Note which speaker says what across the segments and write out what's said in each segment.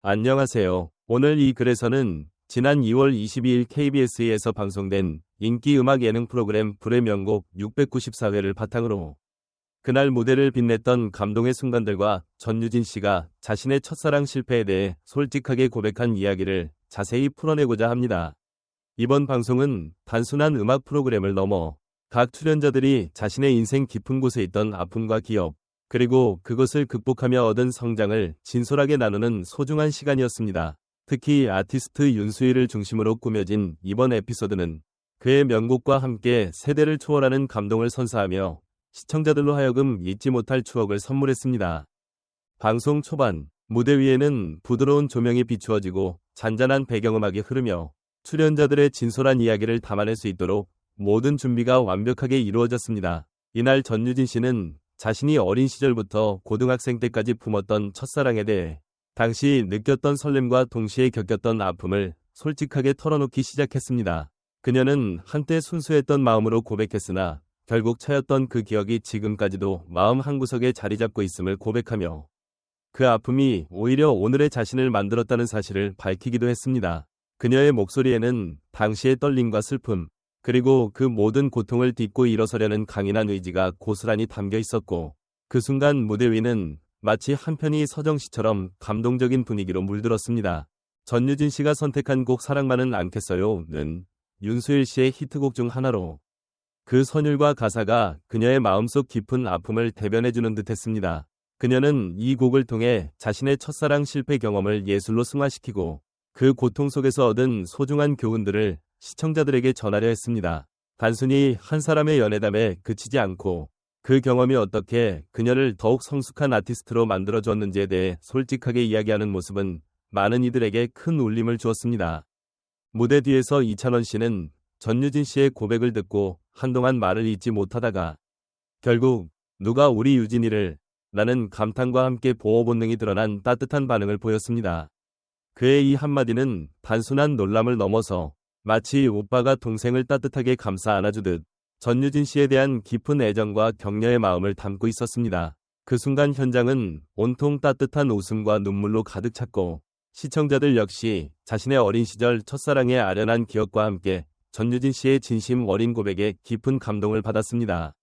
Speaker 1: 안녕하세요. 오늘 이 글에서는 지난 2월 22일 KBS에서 방송된 인기 음악 예능 프로그램 불의 명곡 694회를 바탕으로 그날 무대를 빛냈던 감동의 순간들과 전유진 씨가 자신의 첫사랑 실패에 대해 솔직하게 고백한 이야기를 자세히 풀어내고자 합니다. 이번 방송은 단순한 음악 프로그램을 넘어 각 출연자들이 자신의 인생 깊은 곳에 있던 아픔과 기억, 그리고 그것을 극복하며 얻은 성장을 진솔하게 나누는 소중한 시간이었습니다. 특히 아티스트 윤수일을 중심으로 꾸며진 이번 에피소드는 그의 명곡과 함께 세대를 초월하는 감동을 선사하며 시청자들로 하여금 잊지 못할 추억을 선물했습니다. 방송 초반, 무대 위에는 부드러운 조명이 비추어지고 잔잔한 배경음악이 흐르며 출연자들의 진솔한 이야기를 담아낼 수 있도록 모든 준비가 완벽하게 이루어졌습니다. 이날 전유진 씨는 자신이 어린 시절부터 고등학생 때까지 품었던 첫사랑에 대해 당시 느꼈던 설렘과 동시에 겪었던 아픔을 솔직하게 털어놓기 시작했습니다. 그녀는 한때 순수했던 마음으로 고백했으나 결국 차였던 그 기억이 지금까지도 마음 한구석에 자리 잡고 있음을 고백하며 그 아픔이 오히려 오늘의 자신을 만들었다는 사실을 밝히기도 했습니다. 그녀의 목소리에는 당시의 떨림과 슬픔, 그리고 그 모든 고통을 딛고 일어서려는 강인한 의지가 고스란히 담겨 있었고, 그 순간 무대 위는 마치 한편의 서정시처럼 감동적인 분위기로 물들었습니다. 전유진 씨가 선택한 곡 사랑만은 않겠어요는 윤수일 씨의 히트곡 중 하나로 그 선율과 가사가 그녀의 마음속 깊은 아픔을 대변해주는 듯했습니다. 그녀는 이 곡을 통해 자신의 첫사랑 실패 경험을 예술로 승화시키고 그 고통 속에서 얻은 소중한 교훈들을 시청자들에게 전하려 했습니다. 단순히 한 사람의 연애담에 그치지 않고 그 경험이 어떻게 그녀를 더욱 성숙한 아티스트로 만들어주었는지에 대해 솔직하게 이야기하는 모습은 많은 이들에게 큰 울림을 주었습니다. 무대 뒤에서 이찬원 씨는 전유진 씨의 고백을 듣고 한동안 말을 잇지 못하다가 결국 누가 우리 유진이를 라는 감탄과 함께 보호 본능이 드러난 따뜻한 반응을 보였습니다. 그의 이 한마디는 단순한 놀람을 넘어서 마치 오빠가 동생을 따뜻하게 감싸 안아주듯 전유진 씨에 대한 깊은 애정과 격려의 마음을 담고 있었습니다. 그 순간 현장은 온통 따뜻한 웃음과 눈물로 가득 찼고 시청자들 역시 자신의 어린 시절 첫사랑의 아련한 기억과 함께 전유진 씨의 진심 어린 고백에 깊은 감동을 받았습니다.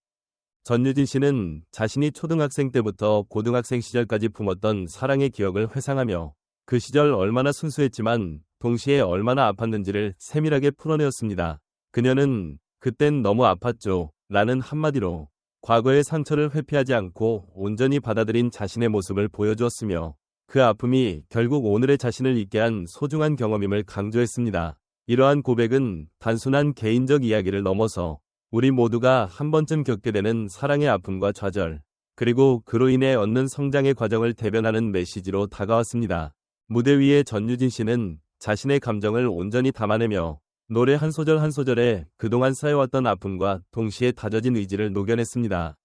Speaker 1: 전유진 씨는 자신이 초등학생 때부터 고등학생 시절까지 품었던 사랑의 기억을 회상하며 그 시절 얼마나 순수했지만 동시에 얼마나 아팠는지를 세밀하게 풀어내었습니다. 그녀는 그땐 너무 아팠죠 라는 한마디로 과거의 상처를 회피하지 않고 온전히 받아들인 자신의 모습을 보여주었으며 그 아픔이 결국 오늘의 자신을 있게 한 소중한 경험임을 강조했습니다. 이러한 고백은 단순한 개인적 이야기를 넘어서 우리 모두가 한 번쯤 겪게 되는 사랑의 아픔과 좌절, 그리고 그로 인해 얻는 성장의 과정을 대변하는 메시지로 다가왔습니다. 무대 위의 전유진 씨는 자신의 감정을 온전히 담아내며 노래 한 소절 한 소절에 그동안 쌓여왔던 아픔과 동시에 다져진 의지를 녹여냈습니다.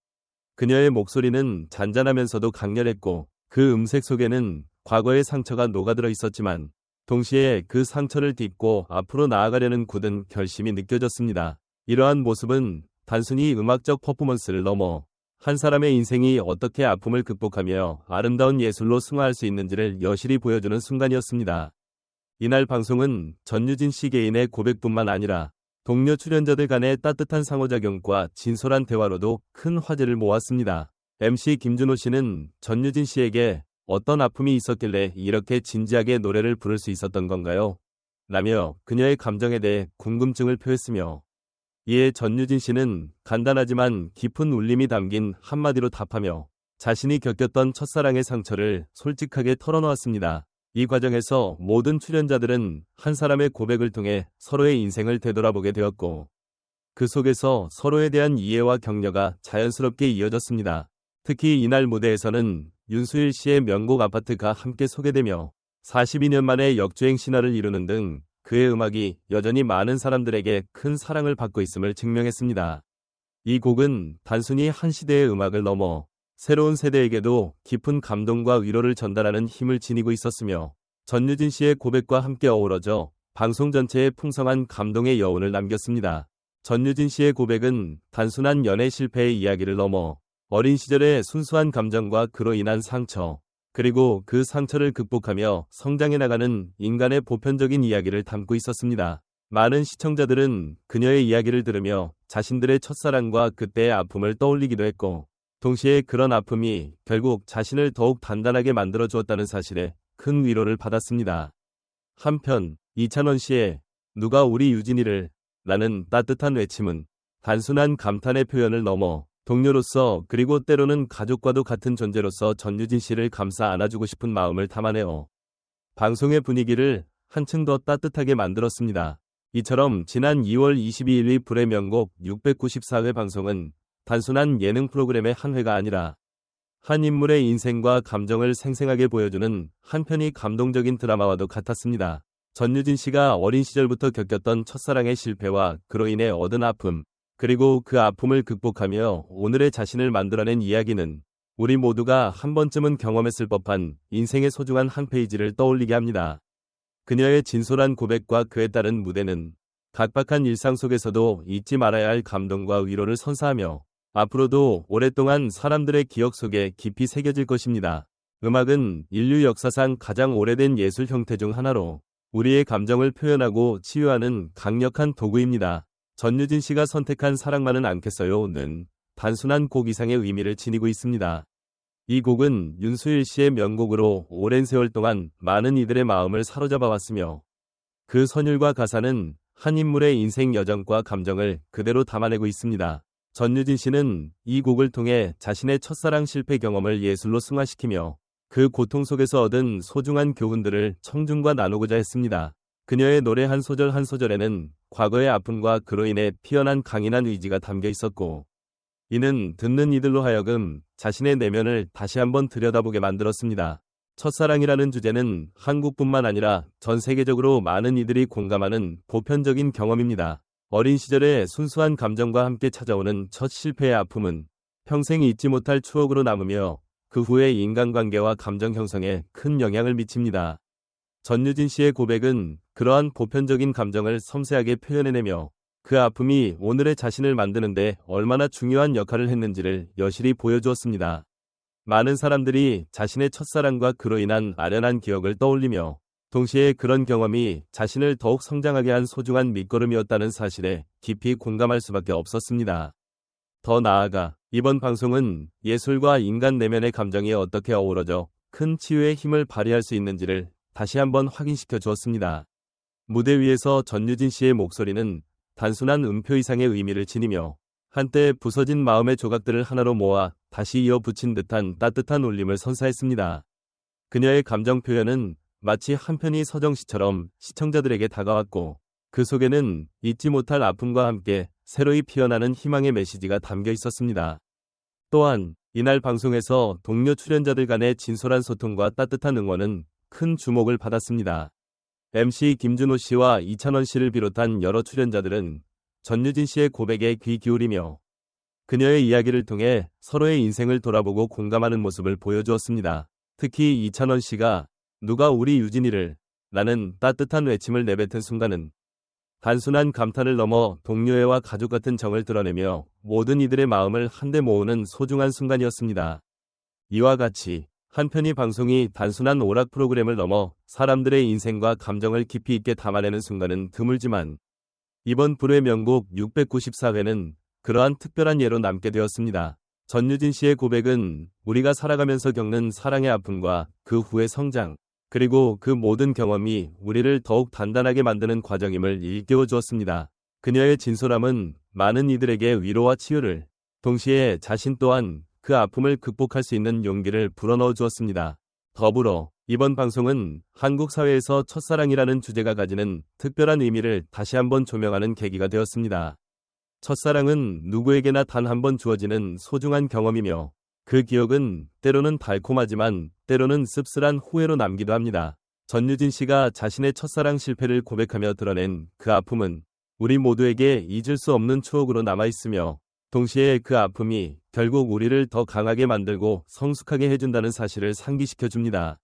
Speaker 1: 그녀의 목소리는 잔잔하면서도 강렬했고 그 음색 속에는 과거의 상처가 녹아들어 있었지만 동시에 그 상처를 딛고 앞으로 나아가려는 굳은 결심이 느껴졌습니다. 이러한 모습은 단순히 음악적 퍼포먼스를 넘어 한 사람의 인생이 어떻게 아픔을 극복하며 아름다운 예술로 승화할 수 있는지를 여실히 보여주는 순간이었습니다. 이날 방송은 전유진 씨 개인의 고백뿐만 아니라 동료 출연자들 간의 따뜻한 상호작용과 진솔한 대화로도 큰 화제를 모았습니다. MC 김준호 씨는 전유진 씨에게 어떤 아픔이 있었길래 이렇게 진지하게 노래를 부를 수 있었던 건가요? 라며 그녀의 감정에 대해 궁금증을 표했으며 이에 전유진 씨는 간단하지만 깊은 울림이 담긴 한마디로 답하며 자신이 겪었던 첫사랑의 상처를 솔직하게 털어놓았습니다. 이 과정에서 모든 출연자들은 한 사람의 고백을 통해 서로의 인생을 되돌아보게 되었고 그 속에서 서로에 대한 이해와 격려가 자연스럽게 이어졌습니다. 특히 이날 무대에서는 윤수일 씨의 명곡 아파트가 함께 소개되며 42년 만에 역주행 신화를 이루는 등 그의 음악이 여전히 많은 사람들에게 큰 사랑을 받고 있음을 증명했습니다. 이 곡은 단순히 한 시대의 음악을 넘어 새로운 세대에게도 깊은 감동과 위로를 전달하는 힘을 지니고 있었으며 전유진 씨의 고백과 함께 어우러져 방송 전체에 풍성한 감동의 여운을 남겼습니다. 전유진 씨의 고백은 단순한 연애 실패의 이야기를 넘어 어린 시절의 순수한 감정과 그로 인한 상처, 그리고 그 상처를 극복하며 성장해 나가는 인간의 보편적인 이야기를 담고 있었습니다. 많은 시청자들은 그녀의 이야기를 들으며 자신들의 첫사랑과 그때의 아픔을 떠올리기도 했고, 동시에 그런 아픔이 결국 자신을 더욱 단단하게 만들어 주었다는 사실에 큰 위로를 받았습니다. 한편 이찬원 씨의 누가 우리 유진이를 라는 따뜻한 외침은 단순한 감탄의 표현을 넘어 동료로서 그리고 때로는 가족과도 같은 존재로서 전유진 씨를 감싸 안아주고 싶은 마음을 담아내어 방송의 분위기를 한층 더 따뜻하게 만들었습니다. 이처럼 지난 2월 22일 불의 명곡 694회 방송은 단순한 예능 프로그램의 한 회가 아니라 한 인물의 인생과 감정을 생생하게 보여주는 한편이 감동적인 드라마와도 같았습니다. 전유진 씨가 어린 시절부터 겪었던 첫사랑의 실패와 그로 인해 얻은 아픔, 그리고 그 아픔을 극복하며 오늘의 자신을 만들어낸 이야기는 우리 모두가 한 번쯤은 경험했을 법한 인생의 소중한 한 페이지를 떠올리게 합니다. 그녀의 진솔한 고백과 그에 따른 무대는 각박한 일상 속에서도 잊지 말아야 할 감동과 위로를 선사하며 앞으로도 오랫동안 사람들의 기억 속에 깊이 새겨질 것입니다. 음악은 인류 역사상 가장 오래된 예술 형태 중 하나로 우리의 감정을 표현하고 치유하는 강력한 도구입니다. 전유진 씨가 선택한 사랑만은 않겠어요는 단순한 곡 이상의 의미를 지니고 있습니다. 이 곡은 윤수일 씨의 명곡으로 오랜 세월 동안 많은 이들의 마음을 사로잡아 왔으며, 그 선율과 가사는 한 인물의 인생 여정과 감정을 그대로 담아내고 있습니다. 전유진 씨는 이 곡을 통해 자신의 첫사랑 실패 경험을 예술로 승화시키며 그 고통 속에서 얻은 소중한 교훈들을 청중과 나누고자 했습니다. 그녀의 노래 한 소절 한 소절에는 과거의 아픔과 그로 인해 피어난 강인한 의지가 담겨 있었고, 이는 듣는 이들로 하여금 자신의 내면을 다시 한번 들여다보게 만들었습니다. 첫사랑이라는 주제는 한국뿐만 아니라 전 세계적으로 많은 이들이 공감하는 보편적인 경험입니다. 어린 시절의 순수한 감정과 함께 찾아오는 첫 실패의 아픔은 평생 잊지 못할 추억으로 남으며 그 후의 인간관계와 감정 형성에 큰 영향을 미칩니다. 전유진 씨의 고백은 그러한 보편적인 감정을 섬세하게 표현해내며 그 아픔이 오늘의 자신을 만드는데 얼마나 중요한 역할을 했는지를 여실히 보여주었습니다. 많은 사람들이 자신의 첫사랑과 그로 인한 아련한 기억을 떠올리며 동시에 그런 경험이 자신을 더욱 성장하게 한 소중한 밑거름이었다는 사실에 깊이 공감할 수밖에 없었습니다. 더 나아가 이번 방송은 예술과 인간 내면의 감정이 어떻게 어우러져 큰 치유의 힘을 발휘할 수 있는지를 다시 한번 확인시켜 주었습니다. 무대 위에서 전유진 씨의 목소리는 단순한 음표 이상의 의미를 지니며 한때 부서진 마음의 조각들을 하나로 모아 다시 이어 붙인 듯한 따뜻한 울림을 선사했습니다. 그녀의 감정 표현은 마치 한편의 서정시처럼 시청자들에게 다가왔고, 그 속에는 잊지 못할 아픔과 함께 새로이 피어나는 희망의 메시지가 담겨 있었습니다. 또한 이날 방송에서 동료 출연자들 간의 진솔한 소통과 따뜻한 응원은 큰 주목을 받았습니다. MC 김준호 씨와 이찬원 씨를 비롯한 여러 출연자들은 전유진 씨의 고백에 귀 기울이며 그녀의 이야기를 통해 서로의 인생을 돌아보고 공감하는 모습을 보여주었습니다. 특히 이찬원 씨가 누가 우리 유진이를 라는 따뜻한 외침을 내뱉은 순간은 단순한 감탄을 넘어 동료애와 가족 같은 정을 드러내며 모든 이들의 마음을 한데 모으는 소중한 순간이었습니다. 이와 같이 한편의 방송이 단순한 오락 프로그램을 넘어 사람들의 인생과 감정을 깊이 있게 담아내는 순간은 드물지만, 이번 불의 명곡 694회는 그러한 특별한 예로 남게 되었습니다. 전유진 씨의 고백은 우리가 살아가면서 겪는 사랑의 아픔과 그 후의 성장, 그리고 그 모든 경험이 우리를 더욱 단단하게 만드는 과정임을 일깨워 주었습니다. 그녀의 진솔함은 많은 이들에게 위로와 치유를, 동시에 자신 또한 그 아픔을 극복할 수 있는 용기를 불어넣어 주었습니다. 더불어 이번 방송은 한국 사회에서 첫사랑이라는 주제가 가지는 특별한 의미를 다시 한번 조명하는 계기가 되었습니다. 첫사랑은 누구에게나 단 한 번 주어지는 소중한 경험이며, 그 기억은 때로는 달콤하지만 때로는 씁쓸한 후회로 남기도 합니다. 전유진 씨가 자신의 첫사랑 실패를 고백하며 드러낸 그 아픔은 우리 모두에게 잊을 수 없는 추억으로 남아있으며, 동시에 그 아픔이 결국 우리를 더 강하게 만들고 성숙하게 해준다는 사실을 상기시켜줍니다.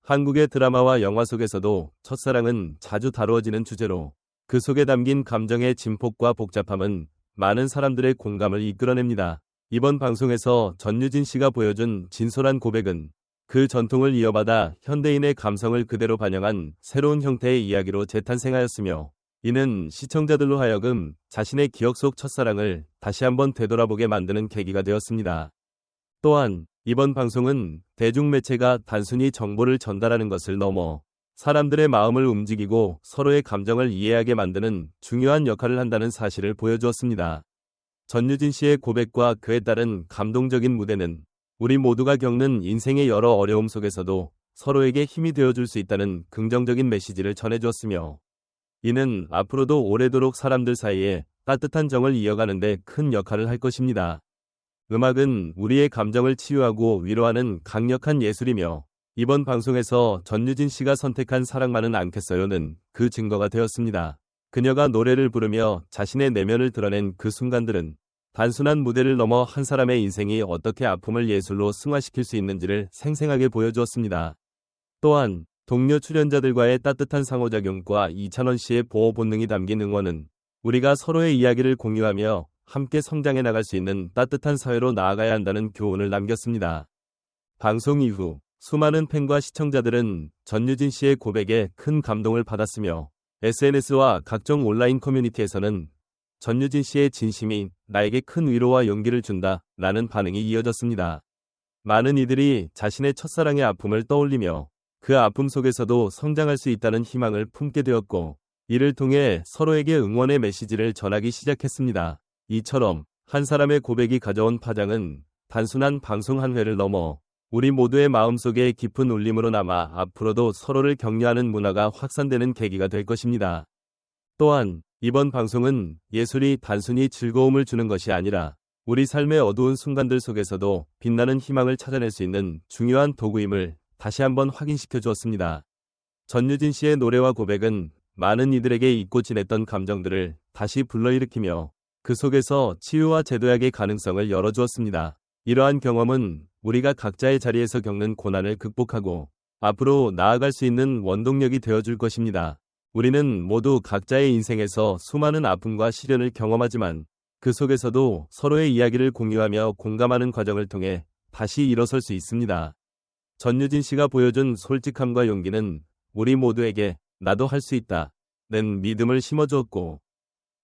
Speaker 1: 한국의 드라마와 영화 속에서도 첫사랑은 자주 다루어지는 주제로 그 속에 담긴 감정의 진폭과 복잡함은 많은 사람들의 공감을 이끌어냅니다. 이번 방송에서 전유진 씨가 보여준 진솔한 고백은 그 전통을 이어받아 현대인의 감성을 그대로 반영한 새로운 형태의 이야기로 재탄생하였으며, 이는 시청자들로 하여금 자신의 기억 속 첫사랑을 다시 한번 되돌아보게 만드는 계기가 되었습니다. 또한 이번 방송은 대중매체가 단순히 정보를 전달하는 것을 넘어 사람들의 마음을 움직이고 서로의 감정을 이해하게 만드는 중요한 역할을 한다는 사실을 보여주었습니다. 전유진 씨의 고백과 그에 따른 감동적인 무대는 우리 모두가 겪는 인생의 여러 어려움 속에서도 서로에게 힘이 되어줄 수 있다는 긍정적인 메시지를 전해주었으며, 이는 앞으로도 오래도록 사람들 사이에 따뜻한 정을 이어가는 데 큰 역할을 할 것입니다. 음악은 우리의 감정을 치유하고 위로하는 강력한 예술이며, 이번 방송에서 전유진 씨가 선택한 사랑만은 않겠어요는 그 증거가 되었습니다. 그녀가 노래를 부르며 자신의 내면을 드러낸 그 순간들은 단순한 무대를 넘어 한 사람의 인생이 어떻게 아픔을 예술로 승화시킬 수 있는지를 생생하게 보여주었습니다. 또한 동료 출연자들과의 따뜻한 상호작용과 이찬원 씨의 보호 본능이 담긴 응원은 우리가 서로의 이야기를 공유하며 함께 성장해 나갈 수 있는 따뜻한 사회로 나아가야 한다는 교훈을 남겼습니다. 방송 이후 수많은 팬과 시청자들은 전유진 씨의 고백에 큰 감동을 받았으며, SNS와 각종 온라인 커뮤니티에서는 전유진 씨의 진심이 나에게 큰 위로와 용기를 준다 라는 반응이 이어졌습니다. 많은 이들이 자신의 첫사랑의 아픔을 떠올리며 그 아픔 속에서도 성장할 수 있다는 희망을 품게 되었고, 이를 통해 서로에게 응원의 메시지를 전하기 시작했습니다. 이처럼 한 사람의 고백이 가져온 파장은 단순한 방송 한 회를 넘어 우리 모두의 마음속에 깊은 울림으로 남아 앞으로도 서로를 격려하는 문화가 확산되는 계기가 될 것입니다. 또한 이번 방송은 예술이 단순히 즐거움을 주는 것이 아니라 우리 삶의 어두운 순간들 속에서도 빛나는 희망을 찾아낼 수 있는 중요한 도구임을 다시 한번 확인시켜 주었습니다. 전유진 씨의 노래와 고백은 많은 이들에게 잊고 지냈던 감정들을 다시 불러일으키며 그 속에서 치유와 재도약의 가능성을 열어주었습니다. 이러한 경험은 우리가 각자의 자리에서 겪는 고난을 극복하고 앞으로 나아갈 수 있는 원동력이 되어줄 것입니다. 우리는 모두 각자의 인생에서 수많은 아픔과 시련을 경험하지만 그 속에서도 서로의 이야기를 공유하며 공감하는 과정을 통해 다시 일어설 수 있습니다. 전유진 씨가 보여준 솔직함과 용기는 우리 모두에게 나도 할 수 있다는 믿음을 심어주었고,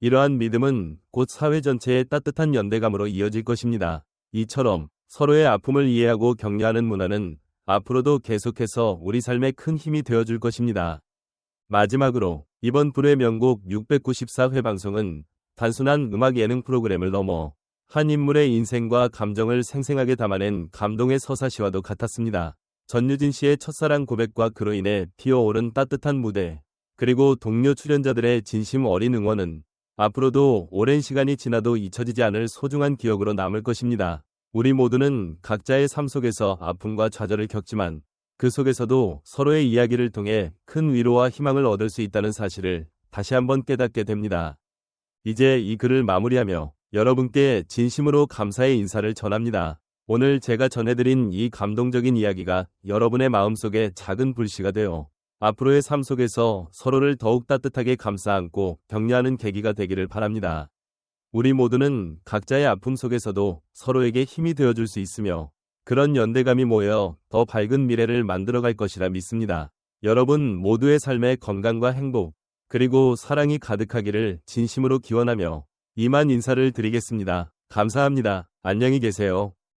Speaker 1: 이러한 믿음은 곧 사회 전체의 따뜻한 연대감으로 이어질 것입니다. 이처럼 서로의 아픔을 이해하고 격려하는 문화는 앞으로도 계속해서 우리 삶에 큰 힘이 되어줄 것입니다. 마지막으로 이번 불의 명곡 694회 방송은 단순한 음악 예능 프로그램을 넘어 한 인물의 인생과 감정을 생생하게 담아낸 감동의 서사시와도 같았습니다. 전유진 씨의 첫사랑 고백과 그로 인해 피어오른 따뜻한 무대, 그리고 동료 출연자들의 진심 어린 응원은 앞으로도 오랜 시간이 지나도 잊혀지지 않을 소중한 기억으로 남을 것입니다. 우리 모두는 각자의 삶 속에서 아픔과 좌절을 겪지만 그 속에서도 서로의 이야기를 통해 큰 위로와 희망을 얻을 수 있다는 사실을 다시 한번 깨닫게 됩니다. 이제 이 글을 마무리하며 여러분께 진심으로 감사의 인사를 전합니다. 오늘 제가 전해드린 이 감동적인 이야기가 여러분의 마음속에 작은 불씨가 되어 앞으로의 삶 속에서 서로를 더욱 따뜻하게 감싸 안고 격려하는 계기가 되기를 바랍니다. 우리 모두는 각자의 아픔 속에서도 서로에게 힘이 되어줄 수 있으며 그런 연대감이 모여 더 밝은 미래를 만들어갈 것이라 믿습니다. 여러분 모두의 삶에 건강과 행복, 그리고 사랑이 가득하기를 진심으로 기원하며 이만 인사를 드리겠습니다. 감사합니다. 안녕히 계세요.